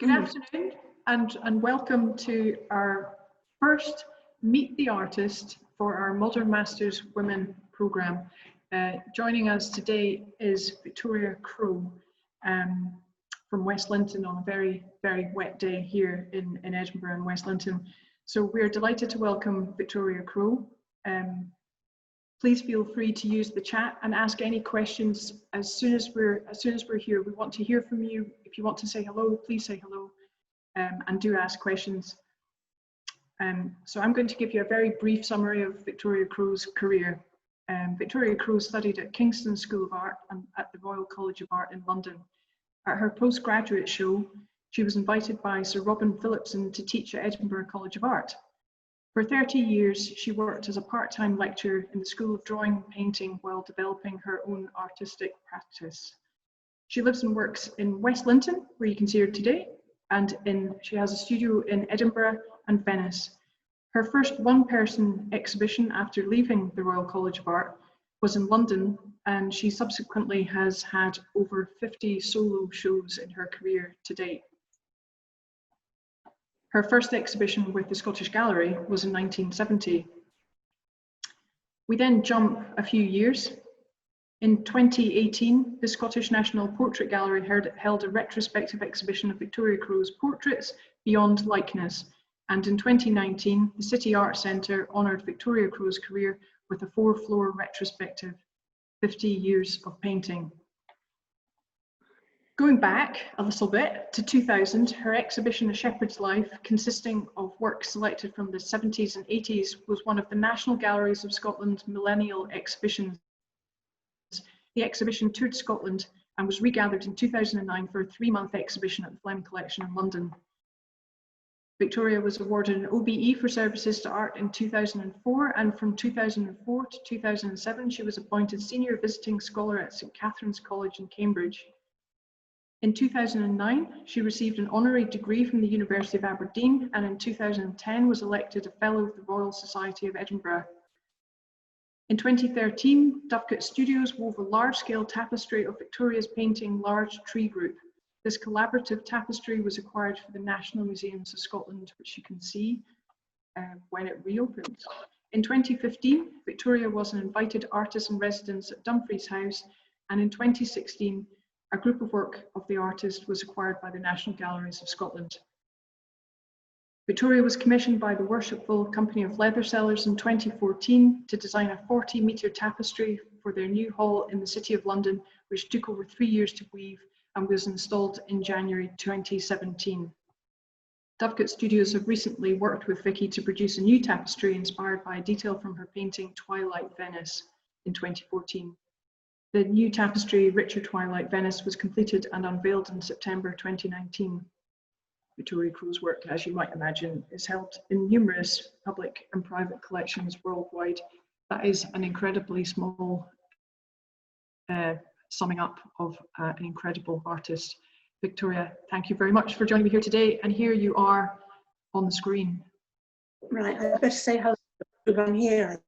Good afternoon and welcome to our first Meet the Artist for our Modern Masters Women programme. Joining us today is Victoria Crowe from West Linton on a very, very wet day here in Edinburgh and West Linton. So we're delighted to welcome Victoria Crowe. Please feel free to use the chat and ask any questions as soon as we're here. We want to hear from you. If you want to say hello, please say hello, and do ask questions. So I'm going to give you a very brief summary of Victoria Crowe's career. Victoria Crowe studied at Kingston School of Art and at the Royal College of Art in London. At her postgraduate show, she was invited by Sir Robin Phillipson to teach at Edinburgh College of Art. For 30 years, she worked as a part-time lecturer in the School of Drawing and Painting while developing her own artistic practice. She lives and works in West Linton, where you can see her today, and she has a studio in Edinburgh and Venice. Her first one-person exhibition after leaving the Royal College of Art was in London, and she subsequently has had over 50 solo shows in her career to date. Her first exhibition with the Scottish Gallery was in 1970. We then jump a few years. In 2018, the Scottish National Portrait Gallery held a retrospective exhibition of Victoria Crowe's portraits, Beyond Likeness. And in 2019, the City Art Centre honoured Victoria Crowe's career with a 4-floor retrospective, 50 years of painting. Going back a little bit to 2000, her exhibition A Shepherd's Life, consisting of works selected from the 70s and 80s, was one of the National Galleries of Scotland millennial exhibitions. The exhibition toured Scotland and was regathered in 2009 for a 3-month exhibition at the Fleming Collection in London. Victoria was awarded an OBE for services to art in 2004, and from 2004 to 2007, she was appointed Senior Visiting Scholar at St Catherine's College in Cambridge. In 2009, she received an honorary degree from the University of Aberdeen, and in 2010 was elected a Fellow of the Royal Society of Edinburgh. In 2013, Dovecote Studios wove a large-scale tapestry of Victoria's painting Large Tree Group. This collaborative tapestry was acquired for the National Museums of Scotland, which you can see when it reopens. In 2015, Victoria was an invited artist in residence at Dumfries House, and in 2016, a group of work of the artist was acquired by the National Galleries of Scotland. Victoria was commissioned by the Worshipful Company of Leather Sellers in 2014 to design a 40-metre tapestry for their new hall in the City of London, which took over 3 years to weave and was installed in January 2017. Dovecote Studios have recently worked with Vicky to produce a new tapestry inspired by a detail from her painting Twilight Venice in 2014. The new tapestry, Richer Twilight Venice, was completed and unveiled in September 2019. Victoria Crowe's work, as you might imagine, is held in numerous public and private collections worldwide. That is an incredibly small summing up of an incredible artist. Victoria, thank you very much for joining me here today, and here you are on the screen. Right, I better say hello to everyone here.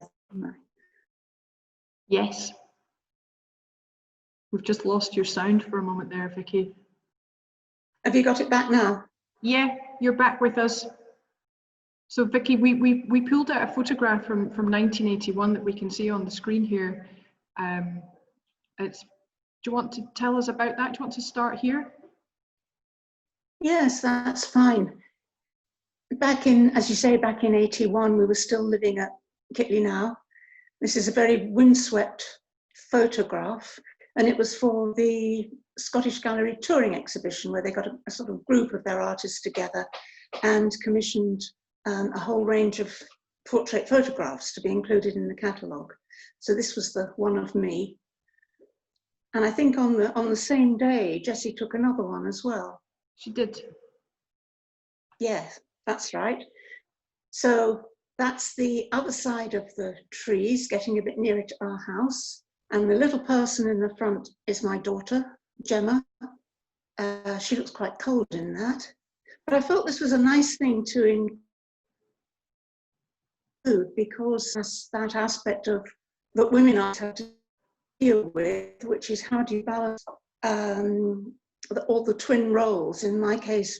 Yes. We've just lost your sound for a moment there, Vicky. Have you got it back now? Yeah, you're back with us. So Vicky, we pulled out a photograph from 1981 that we can see on the screen here. Do you want to tell us about that? Do you want to start here? Yes, that's fine. Back in, as you say, back in 81, we were still living at Kitley Now. This is a very windswept photograph, and it was for the Scottish Gallery touring exhibition, where they got a sort of group of their artists together and commissioned a whole range of portrait photographs to be included in the catalogue. So this was the one of me. And I think on the same day, Jessie took another one as well. She did. Yes, that's right. So that's the other side of the trees, getting a bit nearer to our house. And the little person in the front is my daughter, Gemma. She looks quite cold in that. But I thought this was a nice thing to include, because that's that aspect of that women art have to deal with, which is how do you balance all the twin roles. In my case,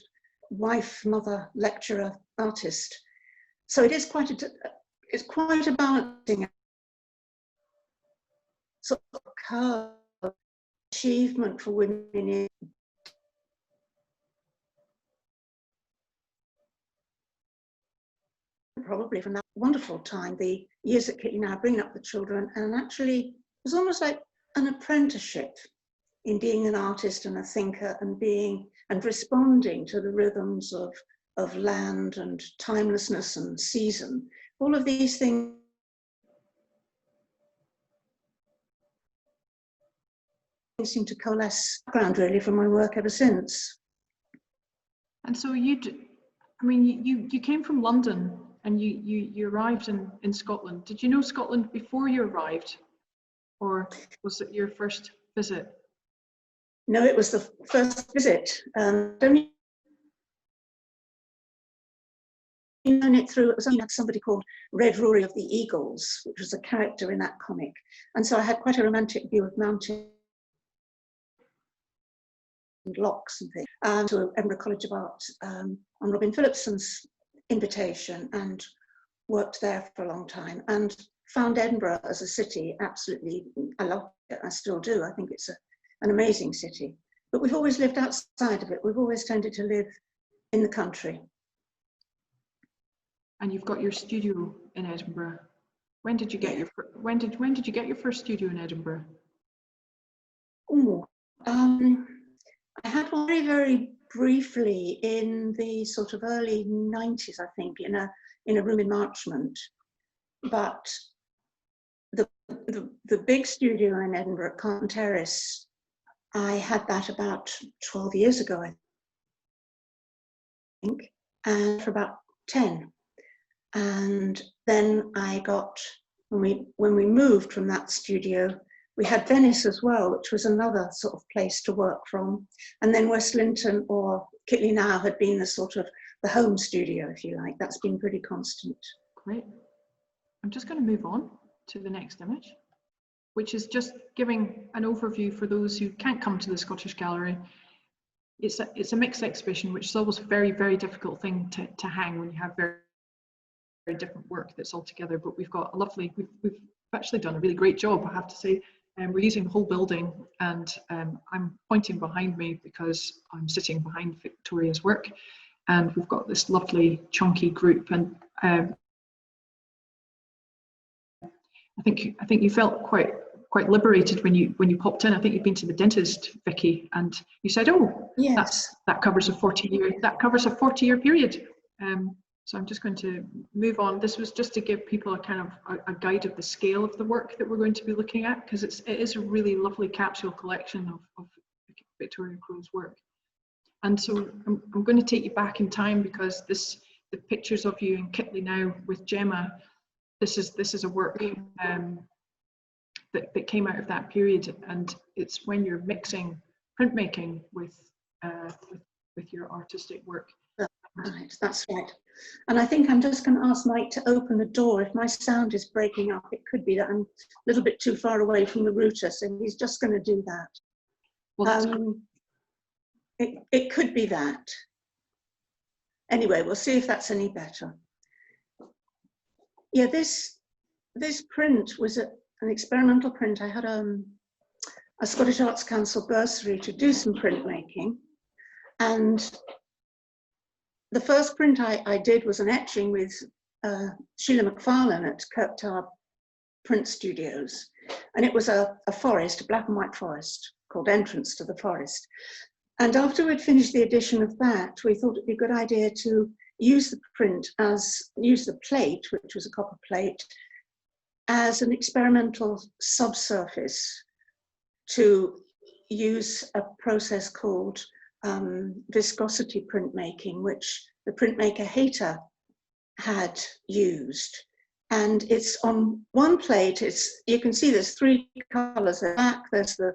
wife, mother, lecturer, artist. So it is quite a balancing sort of curve. Achievement for women in probably from that wonderful time, the years at Kitley Now, bringing up the children, and actually it was almost like an apprenticeship in being an artist and a thinker and being and responding to the rhythms of land and timelessness and season. All of these things seem to coalesce background really from my work ever since. And so you came from London and you arrived in Scotland. Did you know Scotland before you arrived, or was it your first visit? No, it was the first visit. Only known it through, it was only had somebody called Red Rory of the Eagles, which was a character in that comic. And so I had quite a romantic view of mountains and locks and things, to Edinburgh College of Art on Robin Phillipson's invitation, and worked there for a long time and found Edinburgh as a city absolutely, I love it, I still do. I think it's an amazing city. But we've always lived outside of it. We've always tended to live in the country. And you've got your studio in Edinburgh. When did you get your when did you get your first studio in Edinburgh? Oh, I had one very, very briefly in the sort of early 90s, I think, in a room in Marchmont. But the big studio in Edinburgh at Carlton Terrace, I had that about 12 years ago, I think, and for about 10. And then I got, when we moved from that studio, we had Venice as well, which was another sort of place to work from. And then West Linton or Kitley Now had been the sort of the home studio, if you like. That's been pretty constant. Great. I'm just going to move on to the next image, which is just giving an overview for those who can't come to the Scottish Gallery. It's a mixed exhibition, which is always a very, very difficult thing to hang when you have very, very different work that's all together. But we've got a lovely, we've actually done a really great job, I have to say. We're using the whole building, and I'm pointing behind me because I'm sitting behind Victoria's work, and we've got this lovely chunky group. And I think you felt quite liberated when you popped in. I think you've been to the dentist, Vicky, and you said, "Oh, yes, that covers a 40-year period." So I'm just going to move on. This was just to give people a kind of a guide of the scale of the work that we're going to be looking at, because it is a really lovely capsule collection of Victoria Crowe's work. And so I'm going to take you back in time, because the pictures of you in Kitley Now with Gemma, this is a work that came out of that period, and it's when you're mixing printmaking with your artistic work. Right, that's right. And I think I'm just going to ask Mike to open the door. If my sound is breaking up, it could be that I'm a little bit too far away from the router, so he's just going to do that. Well, it could be that. Anyway, we'll see if that's any better. Yeah, this print was an experimental print. I had a Scottish Arts Council bursary to do some printmaking, and the first print I did was an etching with Sheila McFarlane at Kirk Tower Print Studios. And it was a forest, a black and white forest, called Entrance to the Forest. And after we'd finished the edition of that, we thought it'd be a good idea to use the print use the plate, which was a copper plate, as an experimental subsurface to use a process called viscosity printmaking, which the printmaker Hayter had used. And it's on one plate, you can see there's three colours. There's black, there's the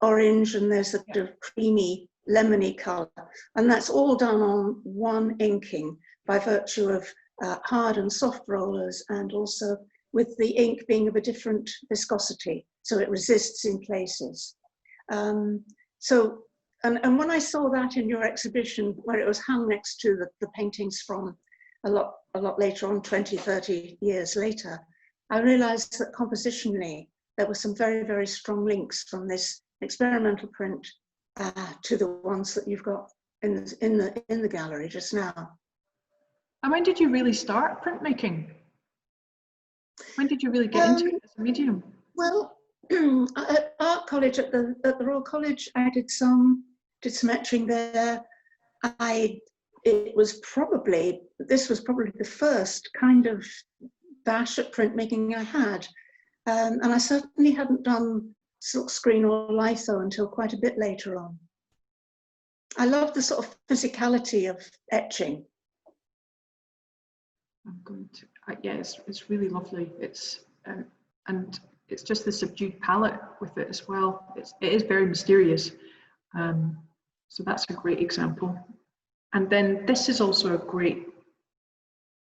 orange, and there's the sort of creamy, lemony colour. And that's all done on one inking by virtue of hard and soft rollers, and also with the ink being of a different viscosity, so it resists in places. So And when I saw that in your exhibition, where it was hung next to the paintings from a lot later on, 20, 30 years later, I realized that compositionally, there were some very, very strong links from this experimental print to the ones that you've got in the gallery just now. And when did you really start printmaking? When did you really get into it as a medium? Well, at art college, at the Royal College, I did some etching there. This was probably the first kind of dash at printmaking I had. And I certainly hadn't done silkscreen or Lyso until quite a bit later on. I love the sort of physicality of etching. I'm going to, yeah, it's really lovely. It's and it's just the subdued palette with it as well. It is very mysterious. So that's a great example. And then this is also a great,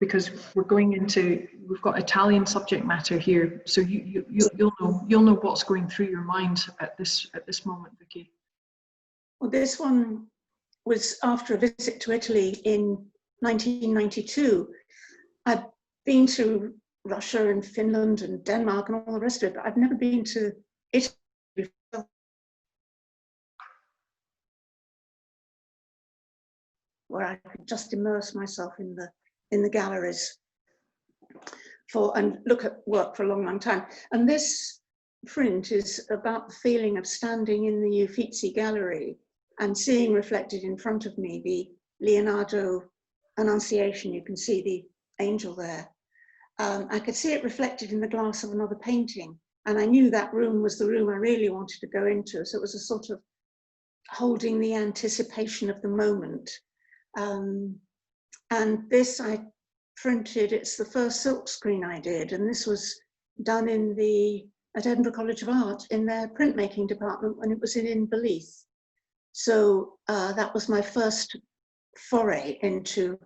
because we're going into, we've got Italian subject matter here. So you'll know what's going through your mind at this moment, Vicky. Well, this one was after a visit to Italy in 1992. I've been to Russia and Finland and Denmark and all the rest of it, but I've never been to Italy before. Where I could just immerse myself in the galleries and look at work for a long, long time. And this print is about the feeling of standing in the Uffizi gallery and seeing reflected in front of me the Leonardo Annunciation. You can see the angel there. I could see it reflected in the glass of another painting, and I knew that room was the room I really wanted to go into. So it was a sort of holding the anticipation of the moment. And this I printed, it's the first silkscreen I did, and this was done at Edinburgh College of Art in their printmaking department when it was in Belize. So that was my first foray into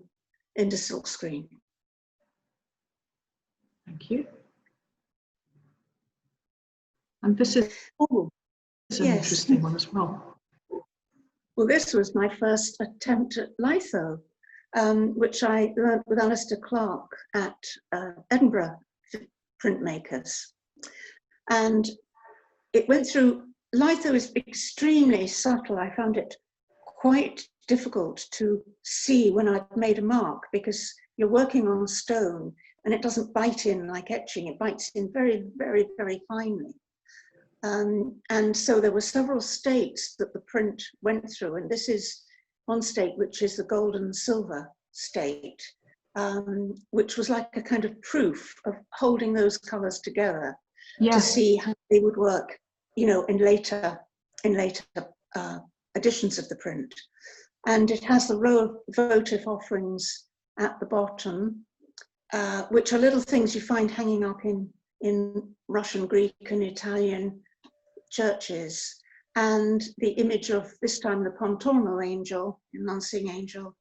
silkscreen. Thank you. And this is an interesting one as well. Well, this was my first attempt at Lyso, which I learnt with Alistair Clark at Edinburgh Printmakers. And it went through, Lyso is extremely subtle. I found it quite difficult to see when I'd made a mark, because you're working on stone and it doesn't bite in like etching, it bites in very, very, very finely. And so there were several states that the print went through, and this is one state, which is the gold and silver state, which was like a kind of proof of holding those colors together to see how they would work, you know, in later editions of the print. And it has the row of votive offerings at the bottom, which are little things you find hanging up in Russian, Greek, and Italian churches, and the image of, this time, the Pontormo angel, announcing angel,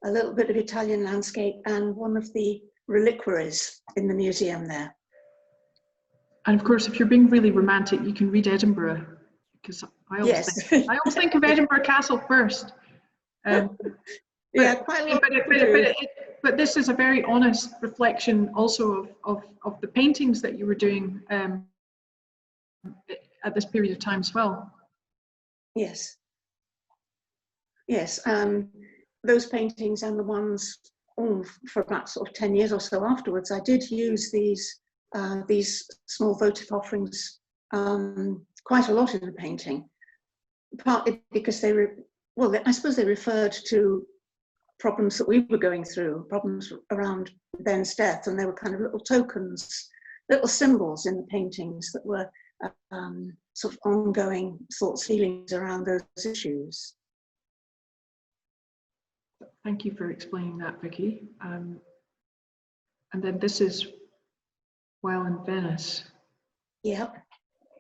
a little bit of Italian landscape, and one of the reliquaries in the museum there. And of course, if you're being really romantic, you can read Edinburgh, because I always think of Edinburgh Castle first. Yeah, quite a lot. But this is a very honest reflection also of the paintings that you were doing at this period of time as well. Yes. Yes, those paintings and the ones for about sort of 10 years or so afterwards, I did use these small votive offerings quite a lot in the painting, partly because I suppose they referred to problems that we were going through, problems around Ben's death, and they were kind of little tokens, little symbols in the paintings that were sort of ongoing thoughts, feelings around those issues. Thank you for explaining that, Vicky. And then this is while in Venice. Yeah.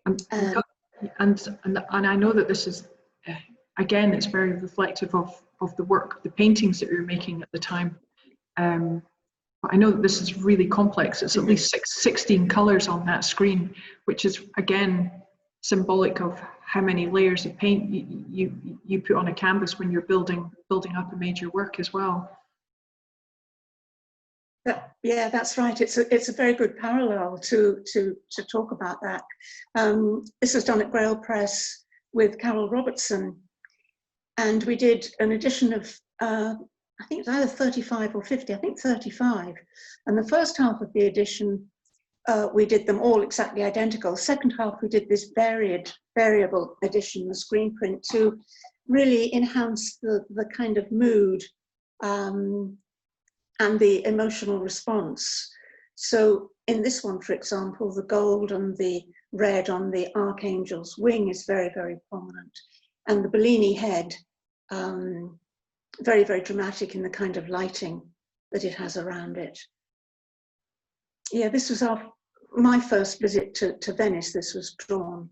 And I know that this is, again, it's very reflective of the work, the paintings that you're making at the time. But I know that this is really complex. It's at least 16 colours on that screen, which is, again, symbolic of how many layers of paint you put on a canvas when you're building up a major work as well. Yeah, that's right. It's a very good parallel to talk about that. This was done at Grail Press with Carol Robertson, and we did an edition of I think it's either 35 or 50. I think 35. And the first half of the edition, we did them all exactly identical. Second half, we did this variable edition, the screen print, to really enhance the kind of mood and the emotional response. So in this one, for example, the gold and the red on the archangel's wing is very, very prominent. And the Bellini head, very, very dramatic in the kind of lighting that it has around it. Yeah, this was my first visit to Venice. This was drawn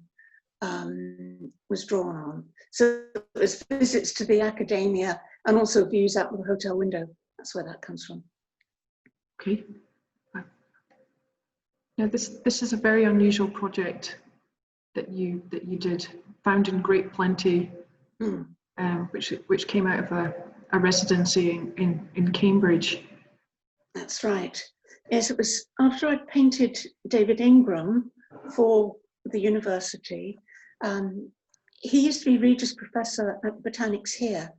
on. So it was visits to the Accademia and also views out of the hotel window. That's where that comes from. Okay. Now this is a very unusual project that you did, found in great plenty, which came out of a residency in Cambridge. That's right. Yes, it was after I'd painted David Ingram for the university. He used to be Regis Professor at Botanics here,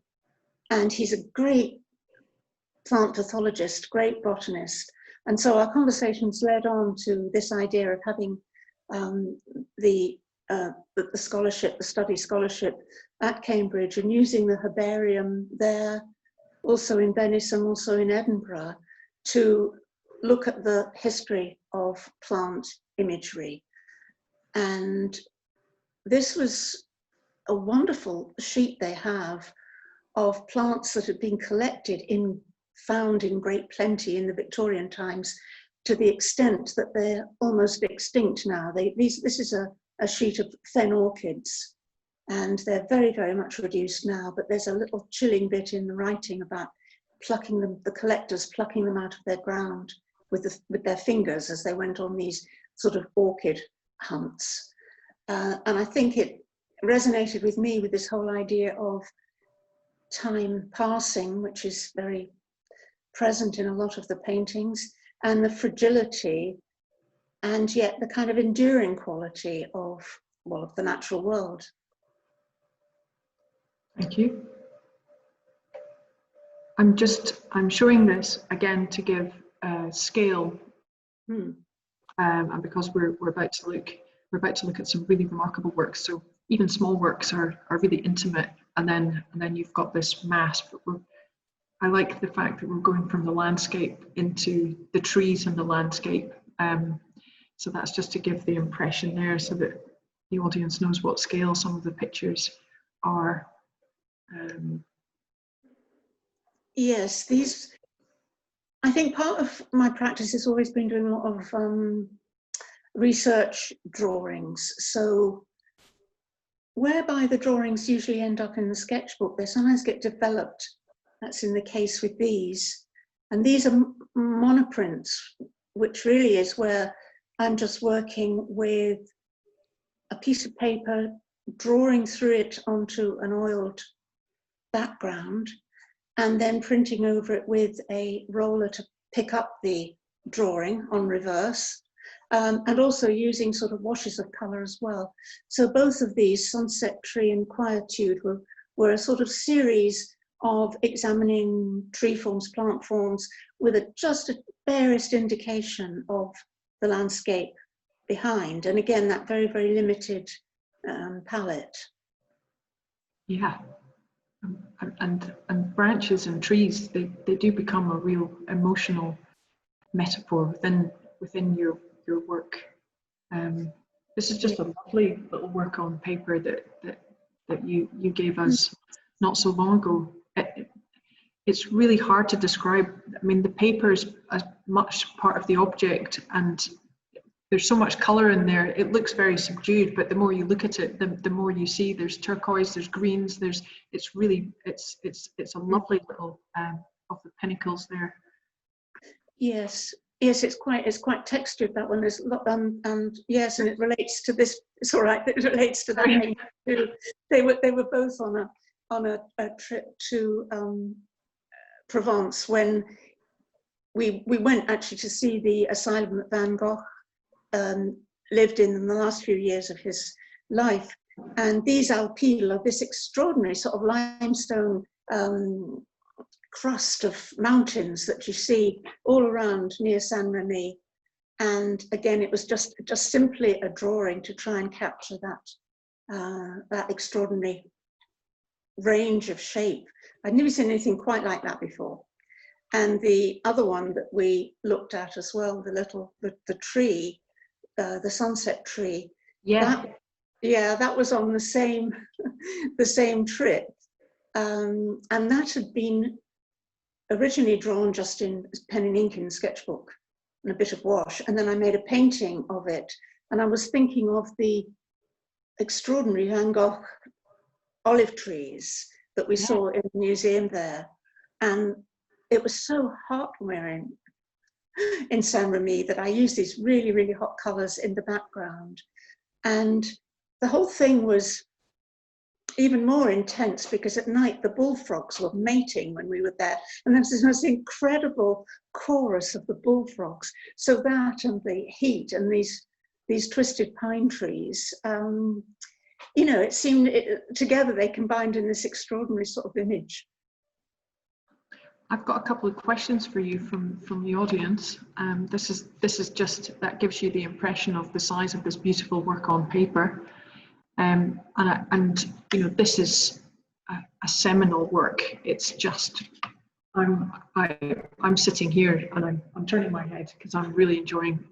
and he's a great plant pathologist, great botanist. And so our conversations led on to this idea of having the scholarship, the study scholarship at Cambridge, and using the herbarium there, also in Venice and also in Edinburgh, to look at the history of plant imagery. And this was a wonderful sheet they have of plants that had been collected found in great plenty in the Victorian times, to the extent that they're almost extinct now. This is a sheet of fen orchids, and they're very, very much reduced now, but there's a little chilling bit in the writing about plucking them, the collectors plucking them out of their ground with their fingers as they went on these sort of orchid hunts. And I think it resonated with me with this whole idea of time passing, which is very present in a lot of the paintings, and the fragility and yet the kind of enduring quality of the natural world. Thank you. I'm showing this again to give scale, and because we're about to look at some really remarkable works. So even small works are really intimate, and then you've got this mass. But I like the fact that we're going from the landscape into the trees and the landscape. So that's just to give the impression there, so that the audience knows what scale some of the pictures are. Yes, I think part of my practice has always been doing a lot of research drawings. So whereby the drawings usually end up in the sketchbook, they sometimes get developed. That's in the case with these. And these are monoprints, which really is where I'm just working with a piece of paper, drawing through it onto an oiled background, and then printing over it with a roller to pick up the drawing on reverse, and also using sort of washes of colour as well. So both of these, Sunset Tree and Quietude, were a sort of series of examining tree forms, plant forms, with just a barest indication of the landscape behind. And again, that very, very limited palette. Yeah. And branches and trees, they do become a real emotional metaphor within your work. This is just a lovely little work on paper that you gave us not so long ago. It's really hard to describe. I mean, the paper is as much part of the object, and there's so much color in there. It looks very subdued, but the more you look at it, the more you see. There's turquoise, there's greens, it's a lovely little of the pinnacles there. Yes, Yes, it's quite textured, that one. There's a lot, and yes, and it relates to this. It's all right. It relates to that painting too. They were both on a trip to Provence when we went actually to see the asylum that Van Gogh lived in the last few years of his life. And these Alpilles are this extraordinary sort of limestone crust of mountains that you see all around near Saint-Rémy. And again, it was just simply a drawing to try and capture that extraordinary range of shape. I'd never seen anything quite like that before. And the other one that we looked at as well, the tree, the sunset tree. Yeah. That was on the same trip. And that had been originally drawn just in pen and ink in sketchbook and a bit of wash. And then I made a painting of it. And I was thinking of the extraordinary Van Gogh olive trees that we saw in the museum there. And it was so heartwarming in Saint-Rémy that I used these really, really hot colors in the background. And the whole thing was even more intense because at night the bullfrogs were mating when we were there. And there was this most incredible chorus of the bullfrogs. So that and the heat and these twisted pine trees, you know, it seemed together they combined in this extraordinary sort of image. I've got a couple of questions for you from the audience. This is just, that gives you the impression of the size of this beautiful work on paper. And you know, this is a seminal work. It's just, I'm sitting here and I'm turning my head because I'm really enjoying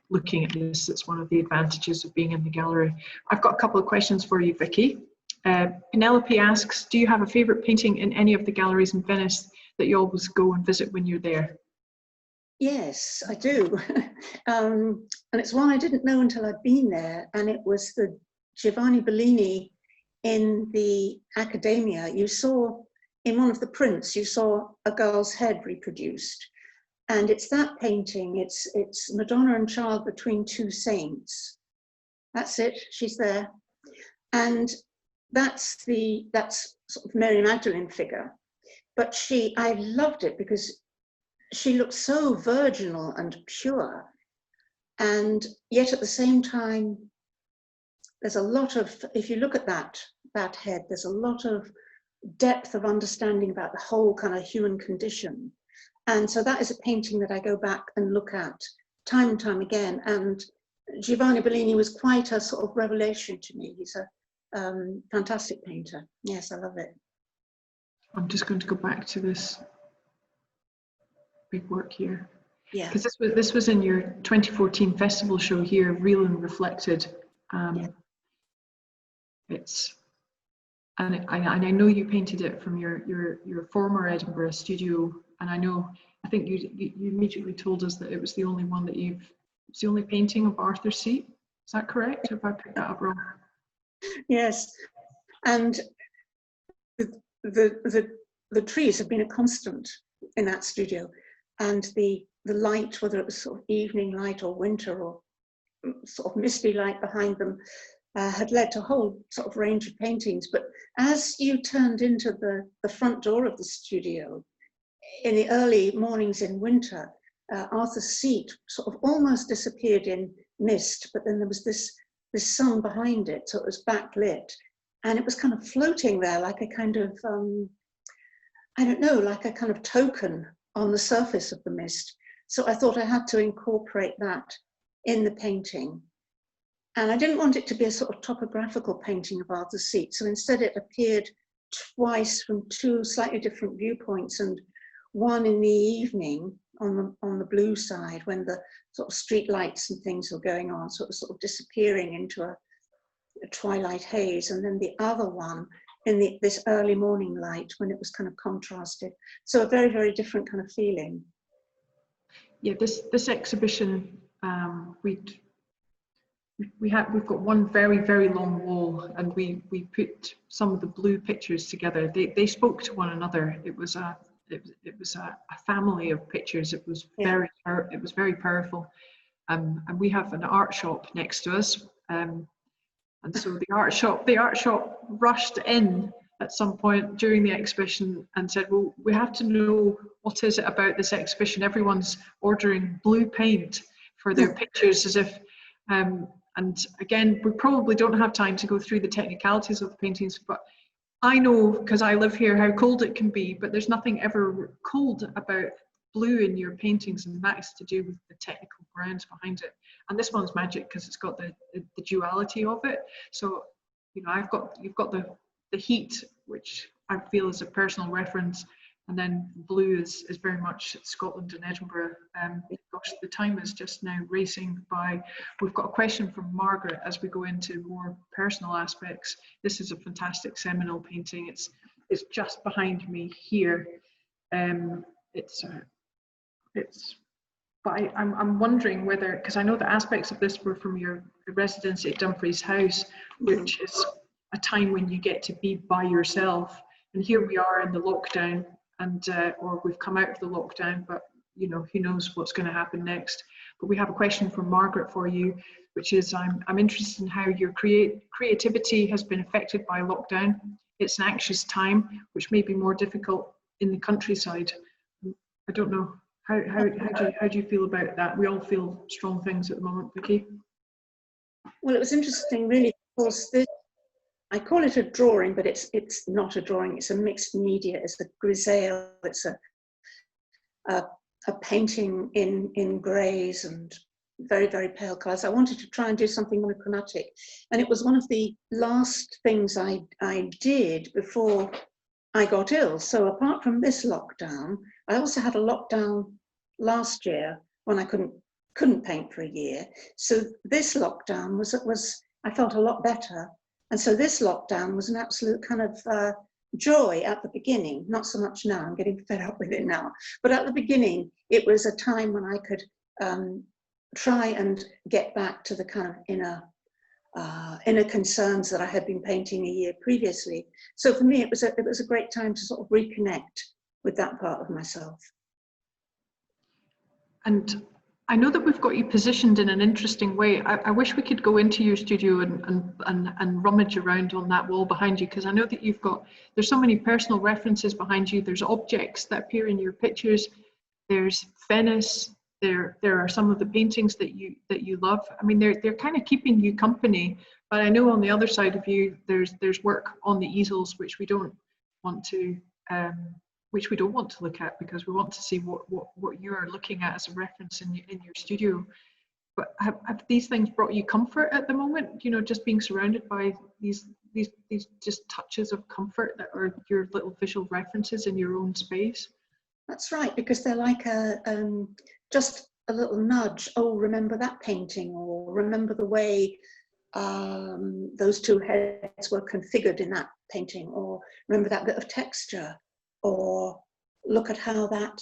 looking at this. It's one of the advantages of being in the gallery. I've got a couple of questions for you, Vicky. Penelope asks, do you have a favorite painting in any of the galleries in Venice that you always go and visit when you're there? Yes, I do. And it's one I didn't know until I'd been there, and it was the Giovanni Bellini in the Accademia. You saw in one of the prints, you saw a girl's head reproduced. And it's that painting, it's Madonna and Child between two saints. That's it, she's there. And that's sort of Mary Magdalene figure. But I loved it because she looked so virginal and pure. And yet at the same time, there's a lot of, if you look at that head, there's a lot of depth of understanding about the whole kind of human condition. And so that is a painting that I go back and look at time and time again. And Giovanni Bellini was quite a sort of revelation to me. He's a fantastic painter. Yes, I love it. I'm just going to go back to this big work here. Yeah. Because this was in your 2014 festival show here, Real and Reflected. Yeah. And I know you painted it from your former Edinburgh studio, and I think you immediately told us that it was the only one that it's the only painting of Arthur's Seat. Is that correct? Or have I picked that up wrong? Yes, and the trees have been a constant in that studio, and the light, whether it was sort of evening light or winter or sort of misty light behind them, had led to a whole sort of range of paintings. But as you turned into the front door of the studio, in the early mornings in winter, Arthur's Seat sort of almost disappeared in mist, but then there was this sun behind it, so it was backlit, and it was kind of floating there like a kind of, I don't know, like a kind of token on the surface of the mist. So I thought I had to incorporate that in the painting. And I didn't want it to be a sort of topographical painting of Arthur's Seat. So instead it appeared twice from two slightly different viewpoints, and one in the evening on the blue side when the sort of street lights and things were going on, so it was sort of disappearing into a twilight haze, and then the other one in this early morning light when it was kind of contrasted. So a very, very different kind of feeling. Yeah, this exhibition, we've got one very, very long wall, and we put some of the blue pictures together. They spoke to one another. It was it was a family of pictures. It was very powerful. And we have an art shop next to us. And so the art shop rushed in at some point during the exhibition and said, well, we have to know what is it about this exhibition. Everyone's ordering blue paint for their pictures as if, and again, we probably don't have time to go through the technicalities of the paintings, but I know, because I live here, how cold it can be, but there's nothing ever cold about blue in your paintings, and that is to do with the technical grounds behind it. And this one's magic because it's got the duality of it. So, you know, you've got the heat, which I feel is a personal reference, and then blue is very much Scotland and Edinburgh. Gosh, the time is just now racing by. We've got a question from Margaret as we go into more personal aspects. This is a fantastic seminal painting. It's just behind me here. But I'm wondering whether, because I know the aspects of this were from your residency at Dumfries House, which is a time when you get to be by yourself. And here we are in the lockdown, and or we've come out of the lockdown, but you know, who knows what's going to happen next. But we have a question from Margaret for you, which is, I'm interested in how your creativity has been affected by lockdown. It's an anxious time, which may be more difficult in the countryside. I don't know. How do you feel about that? We all feel strong things at the moment, Vicky. Well, it was interesting, really, because I call it a drawing, but it's not a drawing. It's a mixed media. It's a Grizzle. It's a painting in greys and very, very pale colours. I wanted to try and do something monochromatic, and it was one of the last things I did before I got ill. So apart from this lockdown, I also had a lockdown last year when I couldn't paint for a year. So this lockdown was I felt a lot better, and so this lockdown was an absolute kind of joy at the beginning. Not so much now. I'm getting fed up with it now. But at the beginning, it was a time when I could try and get back to the kind of inner concerns that I had been painting a year previously. So for me, it was a great time to sort of reconnect with that part of myself. And I know that we've got you positioned in an interesting way. I wish we could go into your studio and rummage around on that wall behind you, because I know that there's so many personal references behind you. There's objects that appear in your pictures. There's Venice. There are some of the paintings that you love. I mean, they're kind of keeping you company. But I know on the other side of you, there's work on the easels which we don't want to look at, because we want to see what you are looking at as a reference in your studio. But have these things brought you comfort at the moment? You know, just being surrounded by these just touches of comfort that are your little visual references in your own space. That's right, because they're like just a little nudge. Oh, remember that painting, or remember the way those two heads were configured in that painting, or remember that bit of texture, or look at how that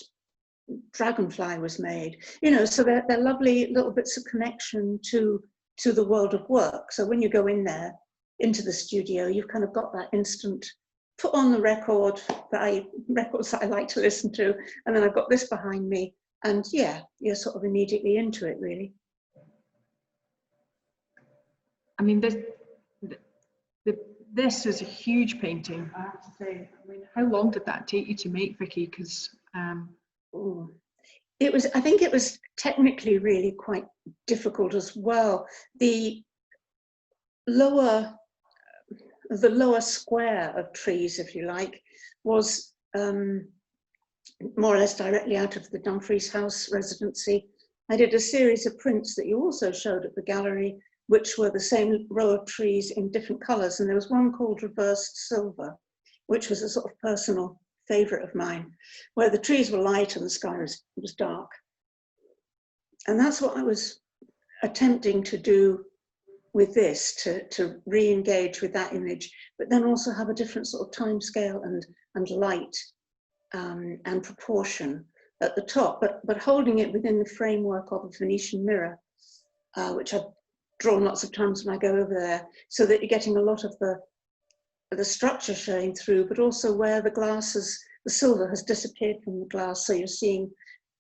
dragonfly was made. You know, so they're lovely little bits of connection to the world of work. So when you go in there, into the studio, you've kind of got that instant, put on the records that I like to listen to, and then I've got this behind me, and yeah, you're sort of immediately into it, really. I mean, this is a huge painting, I have to say. I mean, how long did that take you to make, Vicky? Because I think it was technically really quite difficult as well. The lower square of trees, if you like, was more or less directly out of the Dumfries House residency. I did a series of prints that you also showed at the gallery, which were the same row of trees in different colours. And there was one called Reversed Silver, which was a sort of personal favourite of mine, where the trees were light and the sky was dark. And that's what I was attempting to do with this, to re-engage with that image, but then also have a different sort of time scale and light and proportion at the top, but holding it within the framework of a Venetian mirror, which I've drawn lots of times when I go over there, so that you're getting a lot of the structure showing through, but also where the the silver has disappeared from the glass, so you're seeing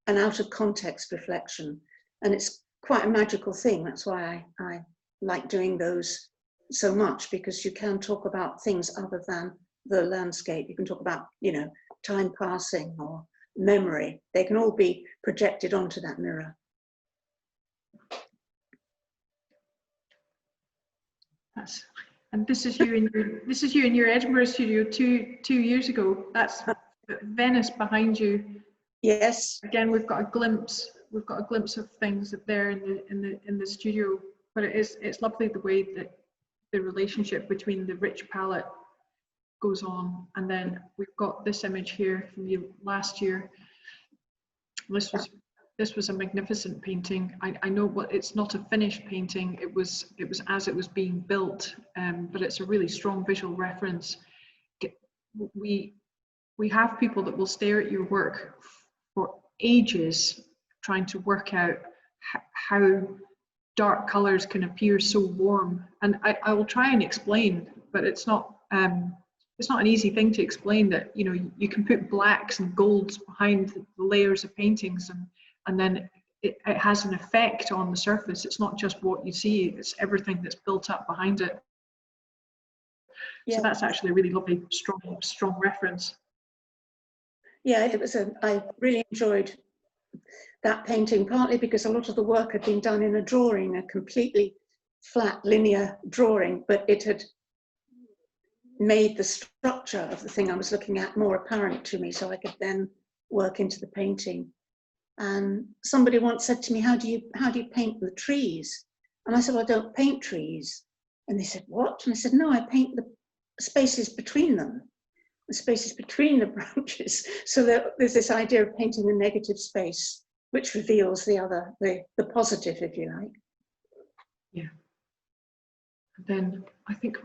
an out of context reflection. And it's quite a magical thing. That's why I like doing those so much, because you can talk about things other than the landscape. You can talk about, you know, time passing or memory. They can all be projected onto that mirror. And this is you in your Edinburgh studio two years ago. That's Venice behind you. Yes. Again, we've got a glimpse of things there in the studio. But it's lovely the way that the relationship between the rich palette goes on, and then we've got this image here from you last year. This was a magnificent painting. I know what, it's not a finished painting. It was as it was being built, but it's a really strong visual reference. We have people that will stare at your work for ages trying to work out how dark colors can appear so warm, and I will try and explain, but it's not an easy thing to explain, that you know you can put blacks and golds behind the layers of paintings, and then it has an effect on the surface. It's not just what you see, it's everything that's built up behind it. Yeah. So that's actually a really lovely, strong reference. Yeah, it was I really enjoyed that painting, partly because a lot of the work had been done in a drawing, a completely flat linear drawing, but it had made the structure of the thing I was looking at more apparent to me, so I could then work into the painting. And somebody once said to me, how do you paint the trees? And I said, well, I don't paint trees. And they said, what? And I said, no, I paint the spaces between them, the spaces between the branches. So there's this idea of painting the negative space, which reveals the positive, if you like. Yeah. And then I think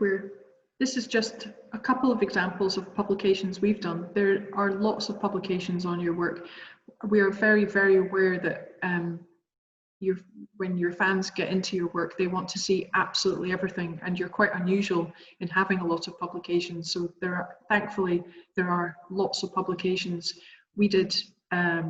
this is just a couple of examples of publications we've done. There are lots of publications on your work. We are very, very aware that when your fans get into your work, they want to see absolutely everything, and you're quite unusual in having a lot of publications. So thankfully there are lots of publications. We did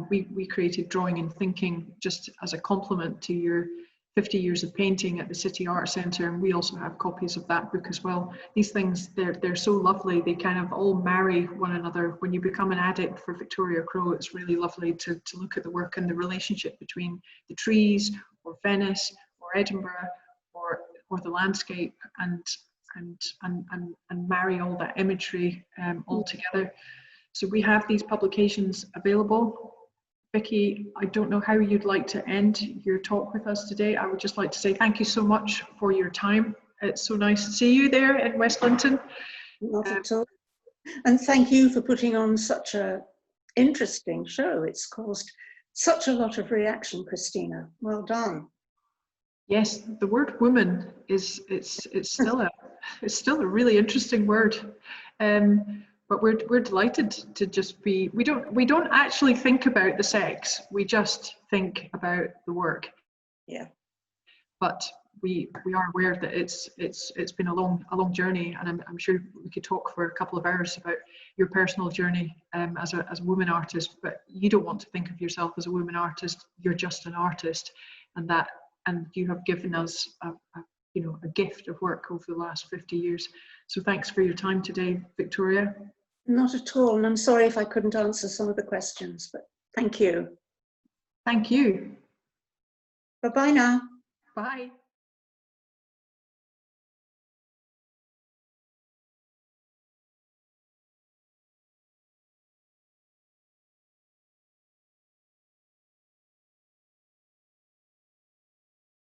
we created Drawing and Thinking just as a complement to your 50 years of painting at the City Art Centre, and we also have copies of that book as well. These things, they're so lovely. They kind of all marry one another. When you become an addict for Victoria Crowe, it's really lovely to look at the work and the relationship between the trees, or Venice, or Edinburgh, or the landscape, and marry all that imagery all together. So we have these publications available. Vicky, I don't know how you'd like to end your talk with us today. I would just like to say thank you so much for your time. It's so nice to see you there in West Linton. Not at all. And thank you for putting on such an interesting show. It's caused such a lot of reaction, Christina. Well done. Yes, the word woman it's still a really interesting word. But we're delighted to just be, we don't actually think about the sex, we just think about the work. Yeah. But we are aware that it's been a long journey, and I'm sure we could talk for a couple of hours about your personal journey as a woman artist, but you don't want to think of yourself as a woman artist, you're just an artist, and you have given us a gift of work over the last 50 years. So thanks for your time today, Victoria. Not at all, and I'm sorry if I couldn't answer some of the questions, but thank you. Thank you. Bye-bye now. Bye.